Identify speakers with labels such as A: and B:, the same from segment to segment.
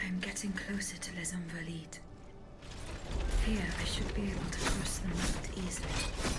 A: I'm getting closer to Les Invalides. Here, I should be able to cross the moat easily.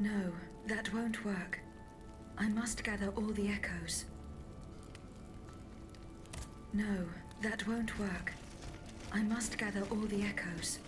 A: No, that won't work. I must gather all the echoes. No, that won't work. I must gather all the echoes.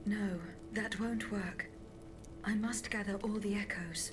A: No, that won't work. I must gather all the echoes.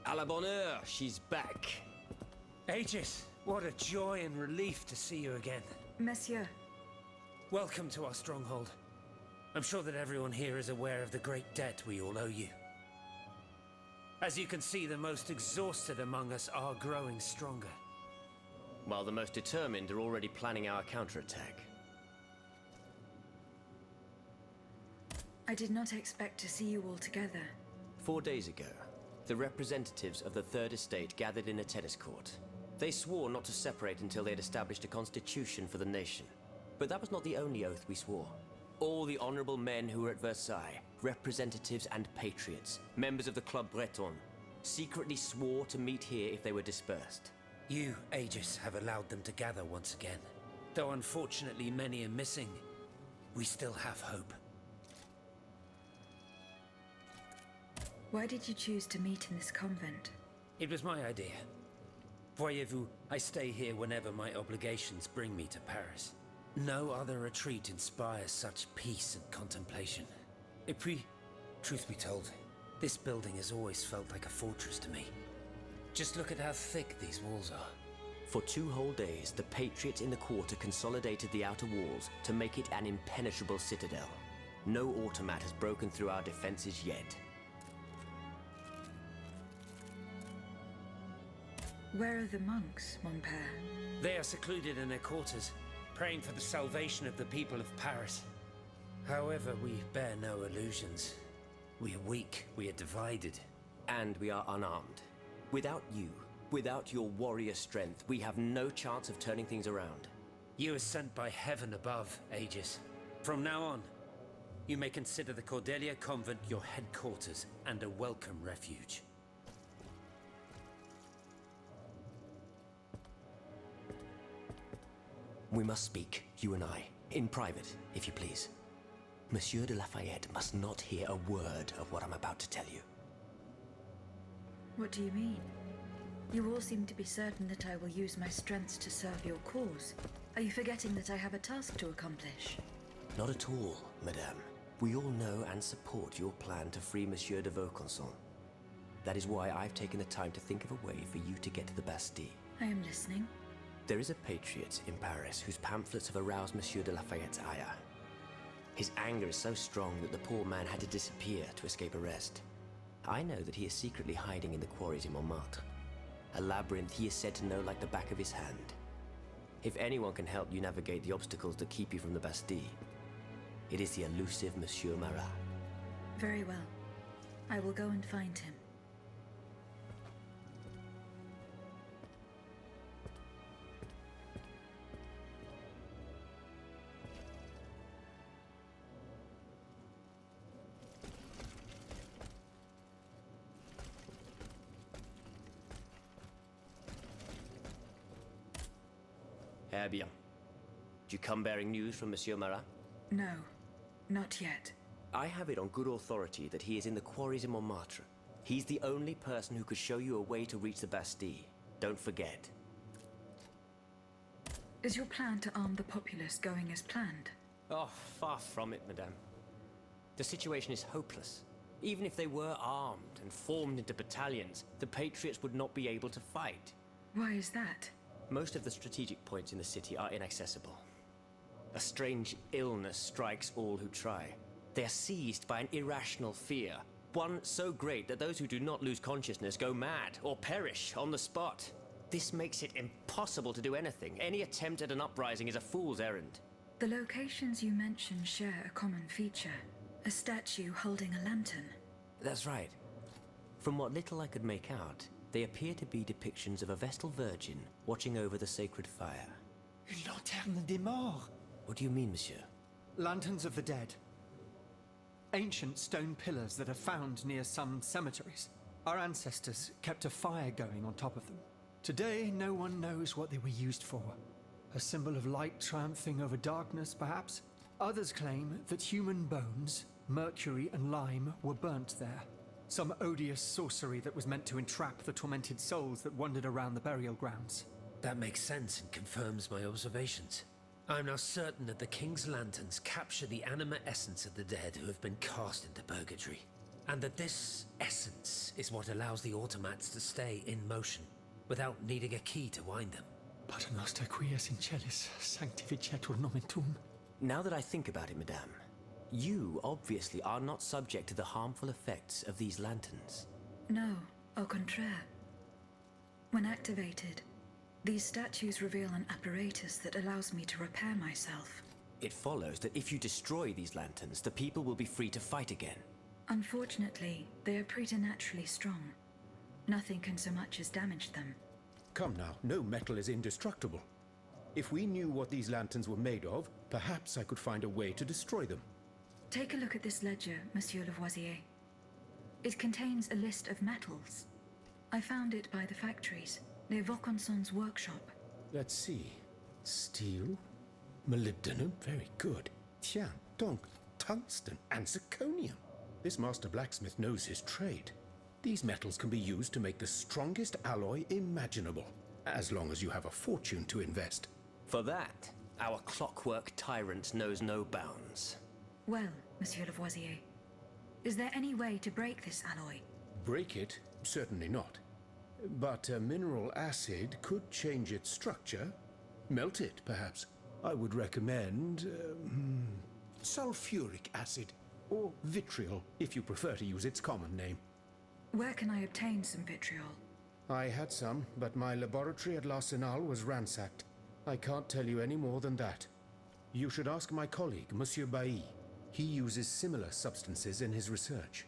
B: À la bonne heure, she's back.
C: Aegis, what a joy and relief to see you again.
A: Monsieur,
C: Welcome to our stronghold. I'm sure that everyone here is aware of the great debt we all owe you. As you can see, the most exhausted among us are growing stronger.
B: While the most determined are already planning our counterattack.
A: I did not expect to see you all together.
B: 4 days ago, the representatives of the Third Estate gathered in a tennis court. They swore not to separate until they had established a constitution for the nation. But that was not the only oath we swore. All the honorable men who were at Versailles, representatives and patriots, members of the Club Breton, secretly swore to meet here if they were dispersed.
C: You, Aegis, have allowed them to gather once again. Though unfortunately many are missing, we still have hope.
A: Why did you choose to meet in this convent?
C: It was my idea. Voyez-vous, I stay here whenever my obligations bring me to Paris. No other retreat inspires such peace and contemplation. Et puis, truth be told, this building has always felt like a fortress to me. Just look at how thick these walls are.
B: For 2 whole days, the patriots in the quarter consolidated the outer walls to make it an impenetrable citadel. No automat has broken through our defenses yet.
A: Where are the monks, mon père?
C: They are secluded in their quarters, praying for the salvation of the people of Paris. However, we bear no illusions. We are weak, we are divided.
B: And we are unarmed. Without you, without your warrior strength, we have no chance of turning things around.
C: You are sent by heaven above, Aegis. From now on, you may consider the Cordelia Convent your headquarters and a welcome refuge.
B: We must speak, you and I, in private, if you please. Monsieur de Lafayette must not hear a word of what I'm about to tell you.
A: What do you mean? You all seem to be certain that I will use my strengths to serve your cause. Are you forgetting that I have a task to accomplish?
B: Not at all, madame. We all know and support your plan to free Monsieur de Vaucanson. That is why I've taken the time to think of a way for you to get to the Bastille.
A: I am listening.
B: There is a patriot in Paris whose pamphlets have aroused Monsieur de Lafayette's ire. His anger is so strong that the poor man had to disappear to escape arrest. I know that he is secretly hiding in the quarries in Montmartre. A labyrinth he is said to know like the back of his hand. If anyone can help you navigate the obstacles that keep you from the Bastille, it is the elusive Monsieur Marat.
A: Very well. I will go and find him.
B: Eh bien. Do you come bearing news from Monsieur Marat?
A: No, not yet.
B: I have it on good authority that he is in the quarries in Montmartre. He's the only person who could show you a way to reach the Bastille. Don't forget.
A: Is your plan to arm the populace going as planned?
B: Oh, far from it, madame. The situation is hopeless. Even if they were armed and formed into battalions, the Patriots would not be able to fight.
A: Why is that?
B: Most of the strategic points in the city are inaccessible. A strange illness strikes all who try. They are seized by an irrational fear, one so great that those who do not lose consciousness go mad or perish on the spot. This makes it impossible to do anything. Any attempt at an uprising is a fool's errand.
A: The locations you mentioned share a common feature. A statue holding a lantern.
B: That's right. From what little I could make out, they appear to be depictions of a Vestal Virgin watching over the sacred fire.
D: Une lanterne des morts.
B: What do you mean, monsieur?
D: Lanterns of the dead. Ancient stone pillars that are found near some cemeteries. Our ancestors kept a fire going on top of them. Today, no one knows what they were used for. A symbol of light triumphing over darkness, perhaps? Others claim that human bones, mercury and lime, were burnt there. Some odious sorcery that was meant to entrap the tormented souls that wandered around the burial grounds.
C: That makes sense and confirms my observations. I am now certain that the King's lanterns capture the anima essence of the dead who have been cast into purgatory, and that this essence is what allows the automats to stay in motion, without needing a key to wind them.
D: Pater noster qui es in celis, sanctificetur nomen tuum.
B: Now that I think about it, madame, you obviously are not subject to the harmful effects of these lanterns.
A: No, au contraire. When activated, these statues reveal an apparatus that allows me to repair myself.
B: It follows that if you destroy these lanterns, the people will be free to fight again.
A: Unfortunately, they are preternaturally strong. Nothing can so much as damage them.
E: Come now, no metal is indestructible. If we knew what these lanterns were made of, perhaps I could find a way to destroy them.
A: Take a look at this ledger, Monsieur Lavoisier. It contains a list of metals. I found it by the factories, near Vaucanson's workshop.
E: Let's see. Steel, molybdenum, very good. Tiens, donc, tungsten and zirconium. This master blacksmith knows his trade. These metals can be used to make the strongest alloy imaginable, as long as you have a fortune to invest.
B: For that, our clockwork tyrant knows no bounds.
A: Well, Monsieur Lavoisier, is there any way to break this alloy?
E: Break it? Certainly not. But a mineral acid could change its structure. Melt it, perhaps. I would recommend sulfuric acid, or vitriol, if you prefer to use its common name.
A: Where can I obtain some vitriol?
E: I had some, but my laboratory at l'Arsenal was ransacked. I can't tell you any more than that. You should ask my colleague, Monsieur Bailly. He uses similar substances in his research.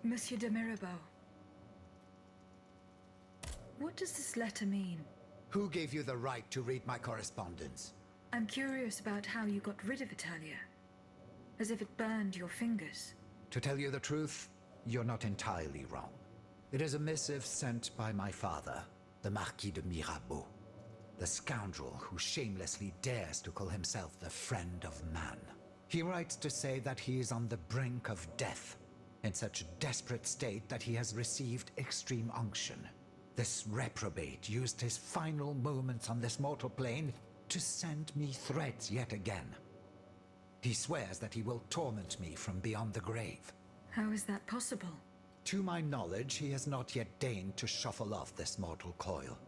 A: Monsieur de Mirabeau. What does this letter mean?
F: Who gave you the right to read my correspondence?
A: I'm curious about how you got rid of Italia. as if it burned your fingers.
F: To tell you the truth, you're not entirely wrong. It is a missive sent by my father, the Marquis de Mirabeau, the scoundrel who shamelessly dares to call himself the friend of man. He writes to say that he is on the brink of death, in such a desperate state that he has received extreme unction. This reprobate used his final moments on this mortal plane to send me threats yet again. He swears that he will torment me from beyond the grave.
A: How is that possible?
F: To my knowledge, he has not yet deigned to shuffle off this mortal coil.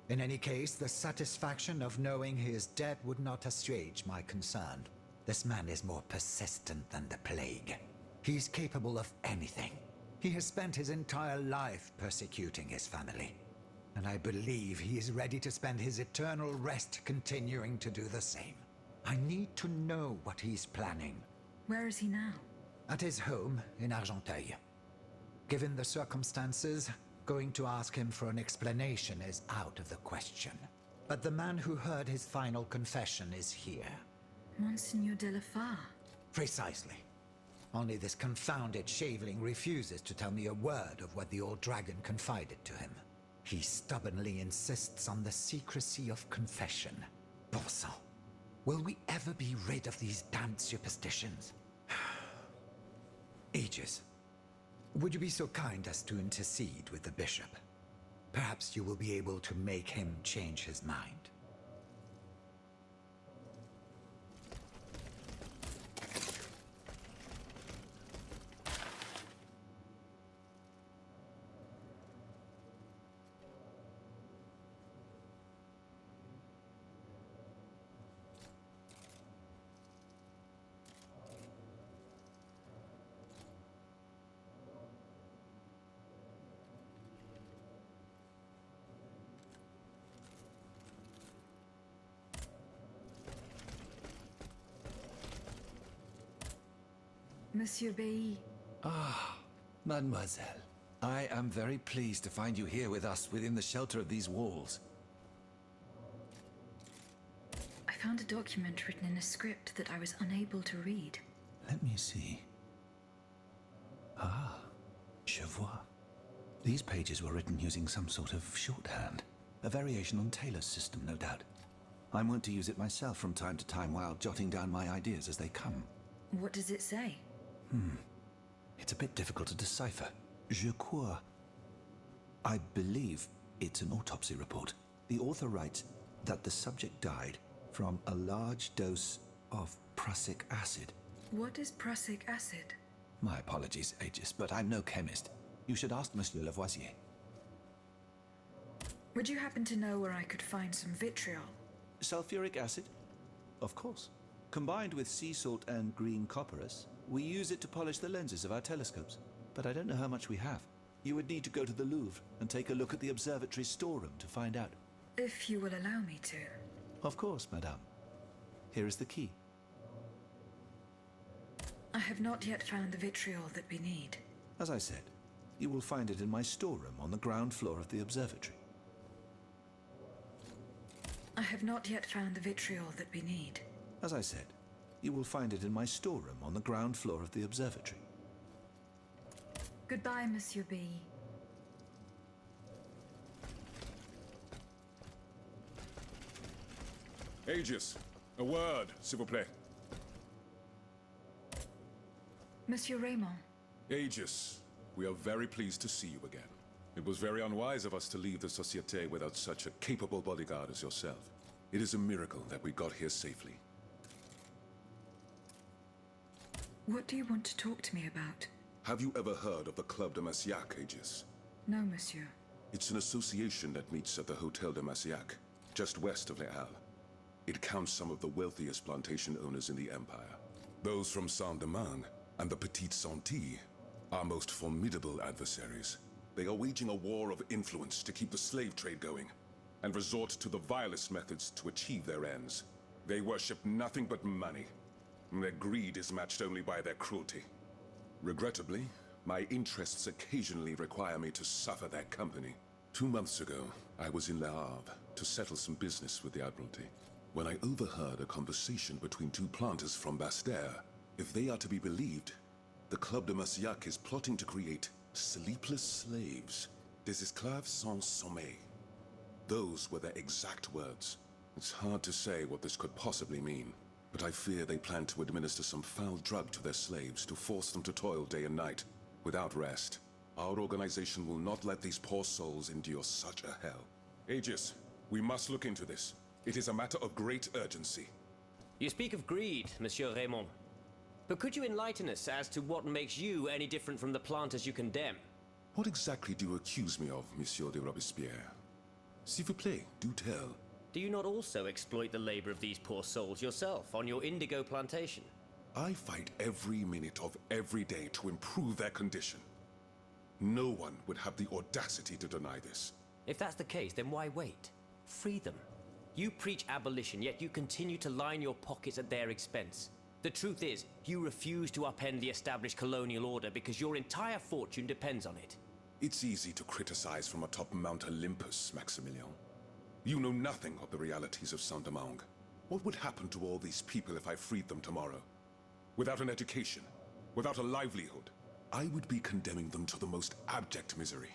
F: In any case, the satisfaction of knowing he is dead would not assuage my concern. This man is more persistent than the plague. He is capable of anything. He has spent his entire life persecuting his family, and I believe he is ready to spend his eternal rest continuing to do the same. I need to know what he's planning.
A: Where is he now?
F: At his home in Argenteuil. Given the circumstances, going to ask him for an explanation is out of the question. But the man who heard his final confession is here.
A: Monseigneur de la Fare.
F: Precisely. Only this confounded shaveling refuses to tell me a word of what the old dragon confided to him. He stubbornly insists on the secrecy of confession. Bon sang. Will we ever be rid of these damned superstitions? Aegis, would you be so kind as to intercede with the bishop? Perhaps you will be able to make him change his mind.
A: Monsieur Bay.
G: Ah, mademoiselle. I am very pleased to find you here with us within the shelter of these walls.
A: I found a document written in a script that I was unable to read.
G: Let me see. Ah, je vois. These pages were written using some sort of shorthand. A variation on Taylor's system, no doubt. I'm wont to use it myself from time to time while jotting down my ideas as they come.
A: What does it say?
G: It's a bit difficult to decipher. Je crois. I believe it's an autopsy report. The author writes that the subject died from a large dose of prussic acid.
A: What is prussic acid?
G: My apologies, Aegis, but I'm no chemist. You should ask Monsieur Lavoisier.
A: Would you happen to know where I could find some vitriol?
G: Sulfuric acid? Of course. Combined with sea salt and green copperas, we use it to polish the lenses of our telescopes. But I don't know how much we have. You would need to go to the Louvre and take a look at the observatory's storeroom to find out.
A: If you will allow me to.
G: Of course, madame. Here is the key.
A: I have not yet found the vitriol that we need.
G: As I said, you will find it in my storeroom on the ground floor of the observatory.
A: I have not yet found the vitriol that we need.
G: As I said, you will find it in my storeroom on the ground floor of the observatory.
A: Goodbye, Monsieur B.
H: Aegis, a word, s'il vous plaît.
A: Monsieur Raymond.
H: Aegis, we are very pleased to see you again. It was very unwise of us to leave the Société without such a capable bodyguard as yourself. It is a miracle that we got here safely.
A: What do you want to talk to me about?
H: Have you ever heard of the Club de Massiac, Aegis?
A: No, monsieur.
H: It's an association that meets at the Hotel de Massiac, just west of Les Halles. It counts some of the wealthiest plantation owners in the Empire. Those from Saint-Domingue and the Petite Santilles, our most formidable adversaries. They are waging a war of influence to keep the slave trade going, and resort to the vilest methods to achieve their ends. They worship nothing but money. Their greed is matched only by their cruelty. Regrettably, my interests occasionally require me to suffer their company. 2 months ago, I was in Le Havre to settle some business with the Admiralty, when I overheard a conversation between two planters from Bastère. If they are to be believed, the Club de Massiac is plotting to create sleepless slaves, des esclaves sans sommeil. Those were their exact words. It's hard to say what this could possibly mean, but I fear they plan to administer some foul drug to their slaves to force them to toil day and night, without rest. Our organization will not let these poor souls endure such a hell. Aegis, we must look into this. It is a matter of great urgency.
B: You speak of greed, Monsieur Raymond. But could you enlighten us as to what makes you any different from the planters you condemn?
H: What exactly do you accuse me of, Monsieur de Robespierre? S'il vous plaît, do tell.
B: Do you not also exploit the labor of these poor souls yourself on your indigo plantation?
H: I fight every minute of every day to improve their condition. No one would have the audacity to deny this.
B: If that's the case, then why wait? Free them. You preach abolition, yet you continue to line your pockets at their expense. The truth is, you refuse to upend the established colonial order because your entire fortune depends on it.
H: It's easy to criticize from atop Mount Olympus, Maximilian. You know nothing of the realities of Saint-Domingue. What would happen to all these people if I freed them tomorrow? Without an education, without a livelihood, I would be condemning them to the most abject misery.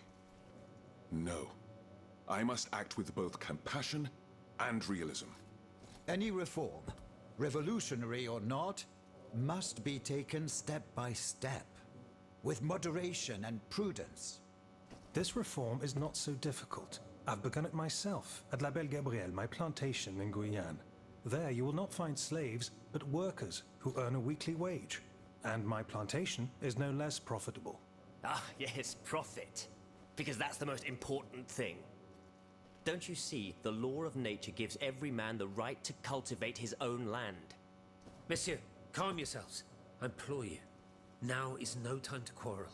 H: No. I must act with both compassion and realism.
F: Any reform, revolutionary or not, must be taken step by step, with moderation and prudence.
I: This reform is not so difficult. I've begun it myself at La Belle Gabrielle, my plantation in Guyane. There you will not find slaves, but workers who earn a weekly wage. And my plantation is no less profitable.
B: Ah, yes, profit. Because that's the most important thing. Don't you see, the law of nature gives every man the right to cultivate his own land.
C: Monsieur, calm yourselves. I implore you. Now is no time to quarrel.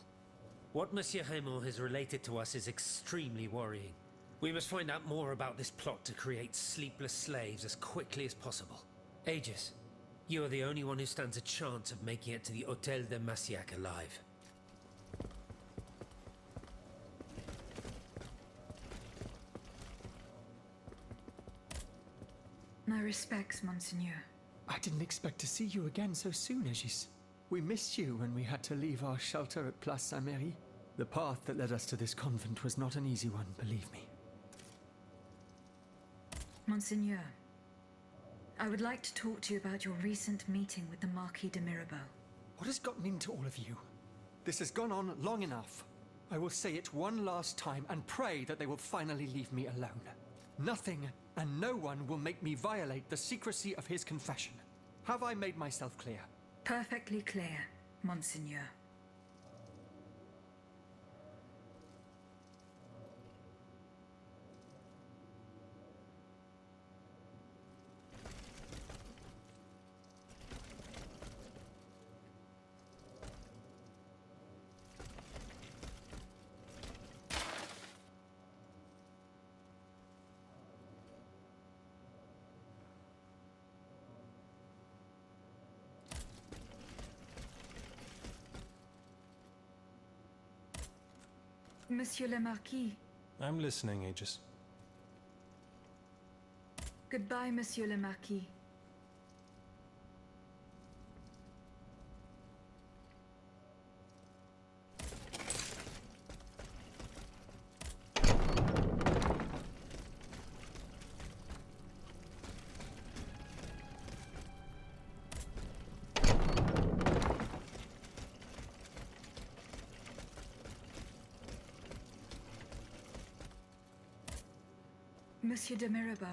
C: What Monsieur Raymond has related to us is extremely worrying. We must find out more about this plot to create sleepless slaves as quickly as possible. Aegis, you are the only one who stands a chance of making it to the Hôtel de Massiac alive.
A: My respects, Monseigneur.
D: I didn't expect to see you again so soon, Aegis. We missed you when we had to leave our shelter at Place Saint-Méry. The path that led us to this convent was not an easy one, believe me.
A: Monseigneur, I would like to talk to you about your recent meeting with the Marquis de Mirabeau.
D: What has gotten into all of you? This has gone on long enough. I will say it one last time and pray that they will finally leave me alone. Nothing and no one will make me violate the secrecy of his confession. Have I made myself clear?
A: Perfectly clear, Monseigneur. Monsieur le Marquis.
I: I'm listening, Aegis.
A: Goodbye, Monsieur le Marquis. Monsieur de Mirabeau.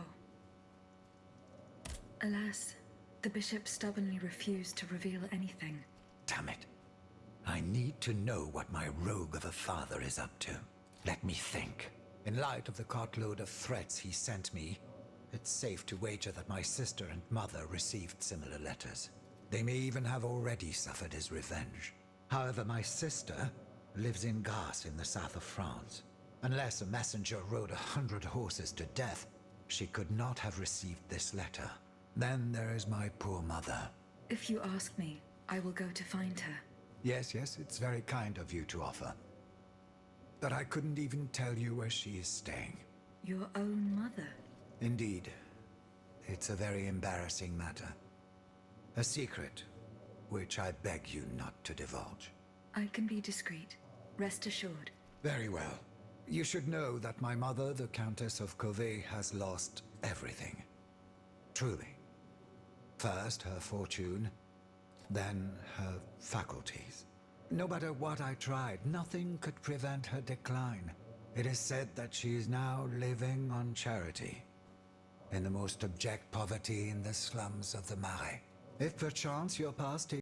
A: Alas, the bishop stubbornly refused to reveal anything.
F: Damn it. I need to know what my rogue of a father is up to. Let me think. In light of the cartload of threats he sent me, it's safe to wager that my sister and mother received similar letters. They may even have already suffered his revenge. However, my sister lives in Grasse in the south of France. Unless a messenger rode 100 horses to death, she could not have received this letter. Then there is my poor mother.
A: If you ask me, I will go to find her.
F: Yes, it's very kind of you to offer. But I couldn't even tell you where she is staying.
A: Your own mother?
F: Indeed. It's a very embarrassing matter. A secret, which I beg you not to divulge.
A: I can be discreet. Rest assured.
F: Very well. You should know that my mother, the Countess of Covey, has lost everything. Truly. First her fortune, then her faculties. No matter what I tried, nothing could prevent her decline. It is said that she is now living on charity, in the most abject poverty in the slums of the Marais. If perchance your past